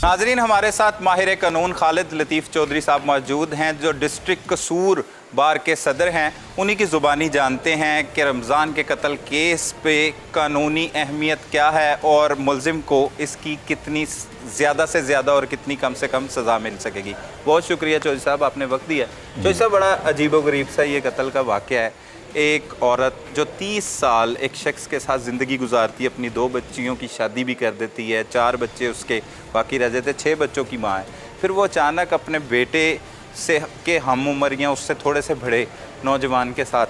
नाजरीन, हमारे साथ माहिर कानून खालिद लतीफ़ चौधरी साहब मौजूद हैं, जो डिस्ट्रिक्ट कसूर बार के सदर हैं। उन्हीं की ज़ुबानी जानते हैं कि रमज़ान के कत्ल केस पे कानूनी अहमियत क्या है और मुलजिम को इसकी कितनी ज़्यादा से ज़्यादा और कितनी कम से कम सज़ा मिल सकेगी। बहुत शुक्रिया चौधरी साहब, आपने वक्त दिया। चौधरी साहब, बड़ा अजीब व गरीब सा ये कत्ल का वाक़या है। एक औरत जो 30 साल एक शख्स के साथ ज़िंदगी गुजारती है, अपनी 2 बच्चियों की शादी भी कर देती है, 4 बच्चे उसके बाकी रह जाते, 6 बच्चों की माँ है। फिर वो अचानक अपने बेटे से के हम उम्र या उससे थोड़े से बड़े नौजवान के साथ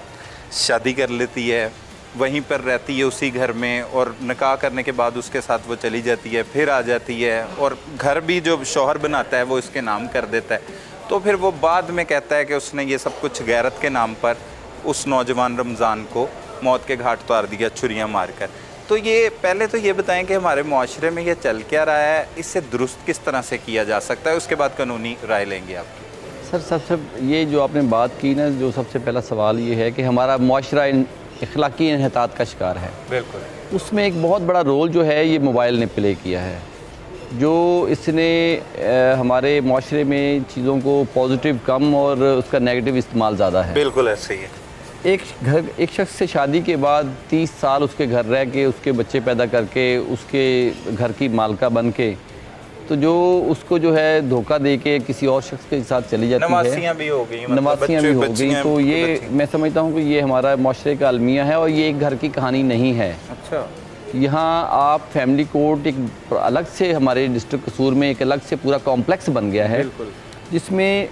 शादी कर लेती है, वहीं पर रहती है उसी घर में, और निकाह करने के बाद उसके साथ वो चली जाती है, फिर आ जाती है, और घर भी जो शौहर बनाता है वो इसके नाम कर देता है। तो फिर वो बाद में कहता है कि उसने ये सब कुछ गैरत के नाम पर उस नौजवान रमज़ान को मौत के घाट उतार दिया छुरियाँ मारकर। तो ये पहले तो ये बताएं कि हमारे माशरे में ये चल क्या रहा है, इससे दुरुस्त किस तरह से किया जा सकता है, उसके बाद कानूनी राय लेंगे आपकी। सर, सबसे ये जो आपने बात की ना, जो सबसे पहला सवाल ये है कि हमारा माशरा इखलाकी इन्हितात का शिकार है। बिल्कुल। उसमें एक बहुत बड़ा रोल जो है ये मोबाइल ने प्ले किया है, जो इसने हमारे माशरे में चीज़ों को पॉजिटिव कम और उसका नेगेटिव इस्तेमाल ज़्यादा है। बिल्कुल ऐसे ही है। एक शख्स से शादी के बाद 30 साल उसके घर रह के, उसके बच्चे पैदा करके, उसके घर की मालका बन के, तो जो उसको जो है धोखा दे के किसी और शख्स के साथ चली जाती है, नवासियाँ भी हो गई, नवासियाँ भी हो गई। तो ये मैं समझता हूँ कि ये हमारा माशरे का अलमिया है और ये एक घर की कहानी नहीं है। अच्छा। यहाँ आप फैमिली कोर्ट एक अलग से, हमारे डिस्ट्रिक्ट कसूर में एक अलग से पूरा कॉम्प्लेक्स बन गया है, जिसमें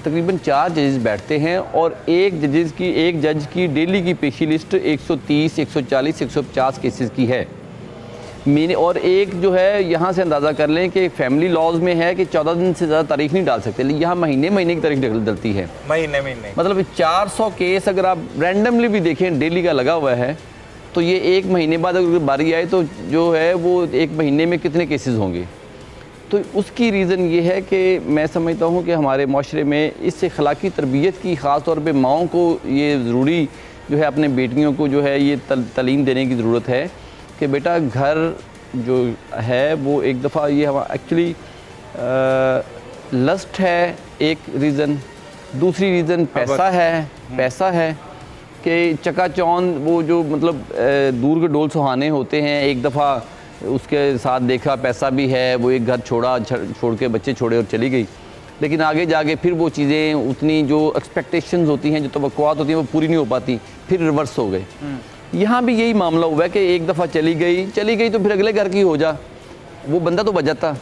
तकरीबन 4 जजेस बैठते हैं और एक जज की डेली की पेशी लिस्ट 130, 140, 150 केसेस की है। और एक जो है, यहाँ से अंदाज़ा कर लें कि फैमिली लॉज में है कि 14 दिन से ज़्यादा तारीख नहीं डाल सकते, लेकिन यहाँ महीने की तारीख डलती है। महीने मतलब 400 केस अगर आप रैंडमली भी देखें डेली का लगा हुआ है, तो ये एक महीने बाद अगर बारी आए तो जो है वो एक महीने में कितने केसेस होंगे। तो उसकी रीज़न ये है कि मैं समझता हूँ कि हमारे माशरे में इस अखलाकी तरबियत की ख़ास तौर पे माओं को ये ज़रूरी जो है, अपने बेटियों को जो है ये तालीम देने की ज़रूरत है कि बेटा घर जो है वो एक दफ़ा ये एक्चुअली लस्ट है एक रीज़न, दूसरी रीज़न पैसा है कि चकाचौंध वो जो मतलब दूर के डोल सुहाने होते हैं, एक दफ़ा उसके साथ देखा पैसा भी है, वो एक घर छोड़ के बच्चे छोड़े और चली गई, लेकिन आगे जाके फिर वो चीज़ें उतनी जो एक्सपेक्टेशंस होती हैं, जो तवक्कुआत होती हैं, वो पूरी नहीं हो पाती, फिर रिवर्स हो गए। यहाँ भी यही मामला हुआ है कि एक दफ़ा चली गई तो फिर अगले घर की हो जा, वो बंदा तो बच जाता,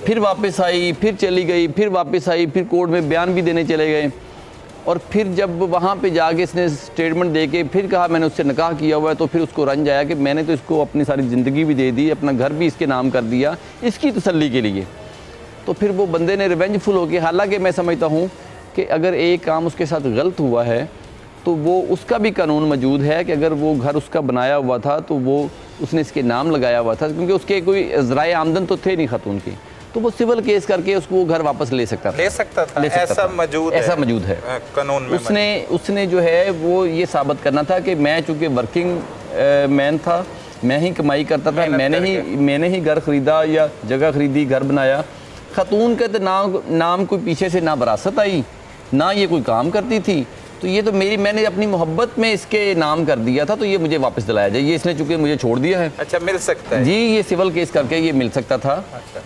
फिर वापस आई, फिर चली गई, फिर वापस आई, फिर कोर्ट में बयान भी देने चले गए, और फिर जब वहाँ पे जाके इसने स्टेटमेंट दे के फिर कहा मैंने उससे निकाह किया हुआ है, तो फिर उसको रंज आया कि मैंने तो इसको अपनी सारी ज़िंदगी भी दे दी, अपना घर भी इसके नाम कर दिया इसकी तसल्ली के लिए। तो फिर वो बंदे ने रिवेंजफुल हो के, हालांकि मैं समझता हूँ कि अगर एक काम उसके साथ गलत हुआ है तो वो उसका भी कानून मौजूद है कि अगर वो घर उसका बनाया हुआ था तो वो उसने इसके नाम लगाया हुआ था, क्योंकि उसके कोई ज़राए आमदन तो थे नहीं खातून की, तो वो सिविल केस करके उसको घर वापस ले सकता था। ऐसा मौजूद है कानून में। उसने जो है वो ये साबित करना था कि मैं चूँकि वर्किंग मैन था, मैं ही कमाई करता था, मैंने ही घर ख़रीदा या जगह ख़रीदी, घर बनाया। खातून का तो नाम कोई पीछे से ना विरासत आई, ना ये कोई काम करती थी, तो ये तो मैंने अपनी मोहब्बत में इसके नाम कर दिया था, तो ये मुझे वापस दिलाया जाए, ये इसने चूंकि मुझे छोड़ दिया है। अच्छा, मिल सकता है जी, ये सिविल केस करके ये मिल सकता था। अच्छा।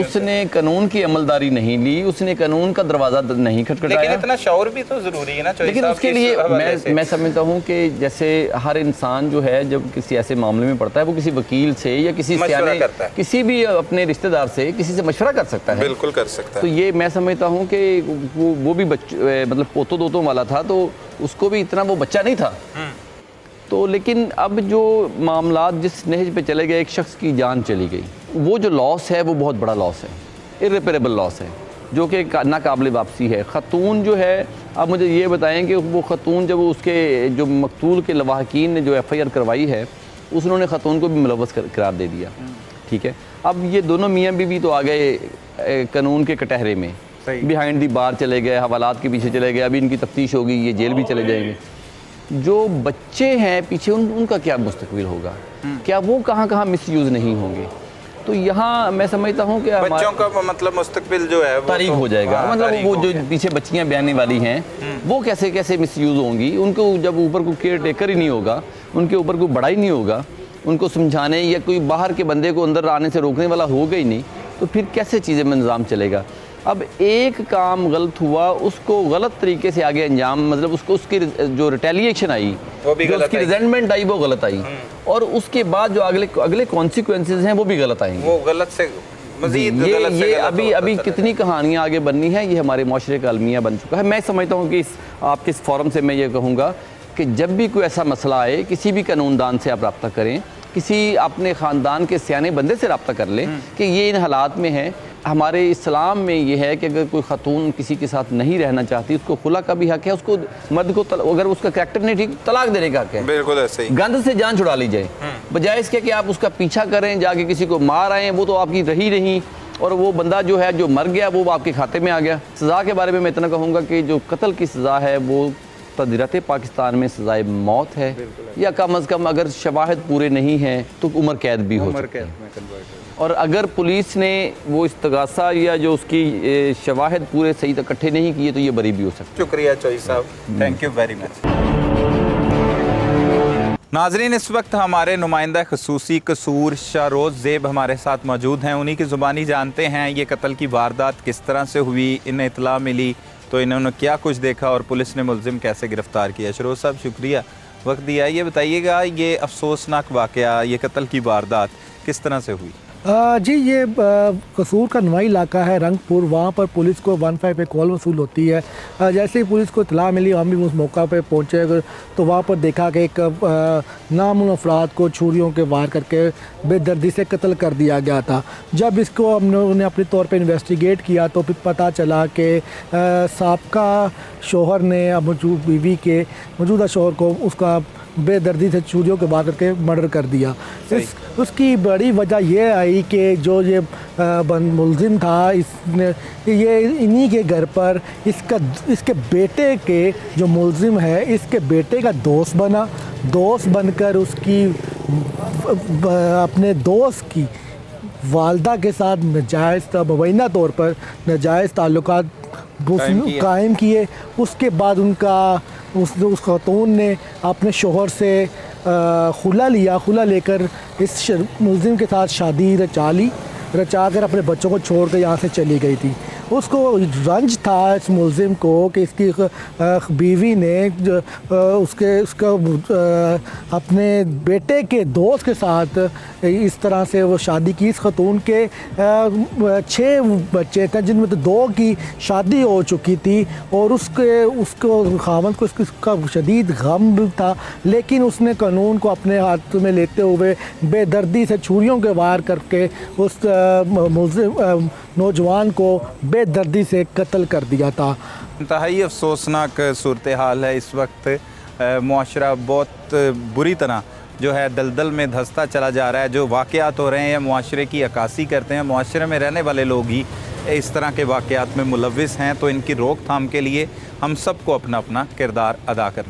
उसने कानून की अमलदारी नहीं ली, उसने कानून का दरवाज़ा नहीं खटखटाया। लेकिन इतना शऊर भी तो ज़रूरी है ना। लेकिन उसके लिए मैं समझता हूँ कि जैसे हर इंसान जो है जब किसी ऐसे मामले में पड़ता है, वो किसी वकील से या किसी भी अपने रिश्तेदार से किसी से मशवरा कर सकता है। बिल्कुल कर सकता है। तो ये मैं समझता हूँ कि वो भी मतलब पोतों दोतों वाला था, तो उसको भी इतना वो बच्चा नहीं था। तो लेकिन अब जो मामलात जिस नहज पे चले गए, एक शख्स की जान चली गई, वो जो लॉस है वो बहुत बड़ा लॉस है, इर्रिपेरेबल लॉस है, जो कि नाकाबिल वापसी है। ख़तून जो है, अब मुझे ये बताएं कि वो ख़तून जब उसके जो मकतूल के लवाहकीन ने जो FIR करवाई है, उन्होंने ख़तून को भी मुलव्वस करार दे दिया। ठीक है, अब ये दोनों मियाँ बीवी तो आ गए कानून के कटहरे में, बिहाइंड दी बार चले गए, हवालात के पीछे चले गए, अभी इनकी तफ्तीश होगी, ये जेल भी चले जाएंगे। جو بچے ہیں پیچھے ان کا کیا مستقبل ہوگا, کیا وہ کہاں کہاں مس یوز نہیں ہوں گے. تو یہاں میں سمجھتا ہوں کہ بچوں کا مطلب مستقبل جو ہے تاریخ ہو جائے گا, مطلب وہ جو پیچھے بچیاں بیانے والی ہیں وہ کیسے کیسے مس یوز ہوں گی. ان کو جب اوپر کو کیئر ٹیکر ہی نہیں ہوگا, ان کے اوپر کوئی بڑا ہی نہیں ہوگا, ان کو سمجھانے یا کوئی باہر کے بندے کو اندر آنے سے روکنے والا ہوگا ہی نہیں, تو پھر کیسے چیزیں میں نظام چلے گا. اب ایک کام غلط ہوا, اس کو غلط طریقے سے آگے انجام, مطلب اس کی جو ریٹیلیشن آئی, جو اس کی ریزنٹمنٹ آئی وہ غلط آئی, اور اس کے بعد جو اگلے کانسیکوینسز ہیں وہ بھی غلط آئیں گے. وہ غلط سے مزید غلط سے غلط ابھی کتنی کہانیاں آگے بننی ہیں, یہ ہمارے معاشرے کا المیہ بن چکا ہے. میں سمجھتا ہوں کہ آپ کے اس فورم سے میں یہ کہوں گا کہ جب بھی کوئی ایسا مسئلہ آئے, کسی بھی قانون دان سے آپ رابطہ کریں, کسی اپنے خاندان کے سیانے بندے سے رابطہ کر لیں کہ یہ ان حالات میں ہے. ہمارے اسلام میں یہ ہے کہ اگر کوئی خاتون کسی کے ساتھ نہیں رہنا چاہتی, اس کو خلا کا بھی حق ہے, اس کو مرد کو اگر اس کا کریکٹر نہیں ٹھیک, طلاق دینے کا حق ہے. بالکل ایسے ہی. گند سے جان چھڑا لی جائے, بجائے اس کے کہ آپ اس کا پیچھا کریں, جا کے کسی کو مار آئیں, وہ تو آپ کی رہی نہیں, اور وہ بندہ جو ہے جو مر گیا وہ آپ کے کھاتے میں آ گیا. سزا کے بارے میں اتنا کہوں گا کہ جو قتل کی سزا ہے وہ تدریت پاکستان میں سزائے موت ہے, یا کم از کم اگر شواہد پورے نہیں ہیں تو عمر قید بھی ہو سکتی ہے. اور اگر پولیس نے وہ استغاثہ یا جو اس کی شواہد پورے صحیح اکٹھے نہیں کیے تو یہ بری بھی ہو سکتی ہے. شکریہ چوئی صاحب, تھینک یو ویری مچ. ناظرین, اس وقت ہمارے نمائندہ خصوصی قصور شاروز زیب ہمارے ساتھ موجود ہیں. انہی کی زبانی جانتے ہیں یہ قتل کی واردات کس طرح سے ہوئی, انہیں اطلاع ملی تو انہوں نے کیا کچھ دیکھا, اور پولیس نے ملزم کیسے گرفتار کیا. شاروز صاحب شکریہ وقت دیا. یہ بتائیے گا یہ افسوسناک واقعہ, یہ قتل کی واردات کس طرح سے ہوئی؟ جی, یہ قصور کا نوائی علاقہ ہے رنگ پور. وہاں پر پولیس کو 15 پہ کال وصول ہوتی ہے. جیسے ہی پولیس کو اطلاع ملی, ہم بھی اس موقع پہ پہنچے تو وہاں پر دیکھا کہ ایک نامعلوم افراد کو چھریوں کے وار کر کے بے دردی سے قتل کر دیا گیا تھا. جب اس کو ہم نے اپنے طور پہ انویسٹیگیٹ کیا تو پھر پتہ چلا کہ سابقہ شوہر نے بیوی کے موجودہ شوہر کو اس کا بے دردی سے چھریوں کے وار کر کے مرڈر کر دیا. اس کی بڑی وجہ یہ آئی کہ جو یہ ملزم تھا, اس نے یہ انہی کے گھر پر اس کے بیٹے کے جو ملزم ہے اس کے بیٹے کا دوست بن کر اس کی اپنے دوست کی والدہ کے ساتھ ناجائز مبینہ طور پر ناجائز تعلقات قائم کیے. اس کے بعد اس خاتون نے اپنے شوہر سے خلا لے کر اس ملزم کے ساتھ شادی رچا کر اپنے بچوں کو چھوڑ کر یہاں سے چلی گئی تھی. اس کو رنج تھا اس ملزم کو کہ اس کی بیوی نے اس کا اپنے بیٹے کے دوست کے ساتھ اس طرح سے وہ شادی کی. اس خاتون کے 6 بچے تھے جن میں تو 2 کی شادی ہو چکی تھی, اور اس کو خاوند کو اس کا شدید غم تھا, لیکن اس نے قانون کو اپنے ہاتھ میں لیتے ہوئے بے دردی سے چھریوں کے وار کر کے اس ملزم نوجوان کو بے دردی سے قتل کر دیا تھا. انتہائی افسوسناک صورتحال ہے اس وقت. معاشرہ بہت بری طرح جو ہے دلدل میں دھستا چلا جا رہا ہے. جو واقعات ہو رہے ہیں معاشرے کی عکاسی کرتے ہیں, معاشرے میں رہنے والے لوگ ہی اس طرح کے واقعات میں ملوث ہیں. تو ان کی روک تھام کے لیے ہم سب کو اپنا کردار ادا کرنا